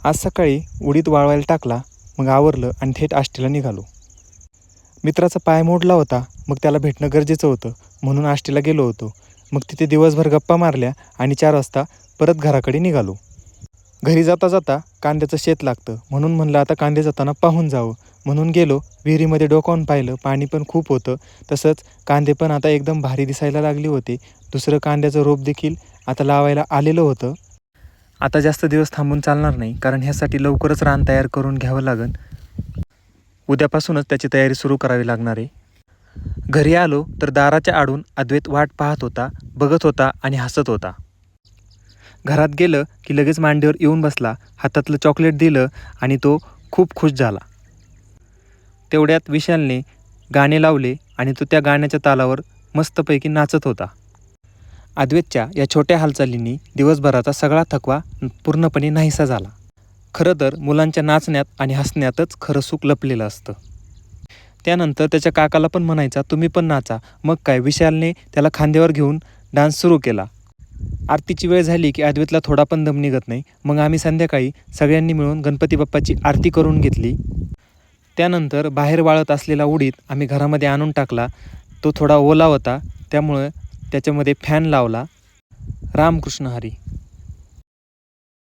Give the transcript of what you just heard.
आज सकाळी उडीद वाळवायला टाकला, मग आवरलं आणि थेट आष्टीला निघालो. मित्राचा पाय मोडला होता, मग त्याला भेटणं गरजेचं होतं म्हणून आष्टीला गेलो होतो. मग तिथे दिवसभर गप्पा मारल्या आणि 4 वाजता परत घराकडे निघालो. घरी जाता जाता कांद्याचं शेत लागतं म्हणून म्हणलं आता कांदे जाताना पाहून जावं, म्हणून गेलो. विहिरीमध्ये डोकावून पाहिलं, पाणी पण खूप होतं. तसंच कांदे पण आता एकदम भारी दिसायला लागले होते. दुसरं कांद्याचं रोप देखील आता लावायला आलेलं होतं. आता जास्त दिवस थांबून चालणार नाही, कारण ह्यासाठी लवकरच रान तयार करून घ्यावं लागेल. उद्यापासूनच त्याची तयारी सुरू करावी लागणार आहे. घरी आलो तर दाराच्या आडून अद्वैत वाट पाहत होता, बघत होता आणि हसत होता. घरात गेलं की लगेच मांडीवर येऊन बसला, हातातलं चॉकलेट दिलं आणि तो खूप खुश झाला. तेवढ्यात विशालने गाणे लावले आणि तो त्या गाण्याच्या तालावर मस्तपैकी नाचत होता. अद्वैतच्या या छोट्या हालचालींनी दिवसभराचा सगळा थकवा पूर्णपणे नाहीसा झाला. खरं तर मुलांच्या नाचण्यात आणि हसण्यातच खरं सुख लपलेलं असतं. त्यानंतर त्याच्या काकाला पण म्हणायचा, तुम्ही पण नाचा. मग काय, विशालने त्याला खांद्यावर घेऊन डान्स सुरू केला. आरतीची वेळ झाली की अद्वैतला थोडा पण दम निघत नाही. मग आम्ही संध्याकाळी सगळ्यांनी मिळून गणपती बाप्पाची आरती करून घेतली. त्यानंतर बाहेर वाळत असलेला उडीद आम्ही घरामध्ये आणून टाकला. तो थोडा ओला होता, त्यामुळे त्याच्यामध्ये फॅन लावला. रामकृष्ण हरी.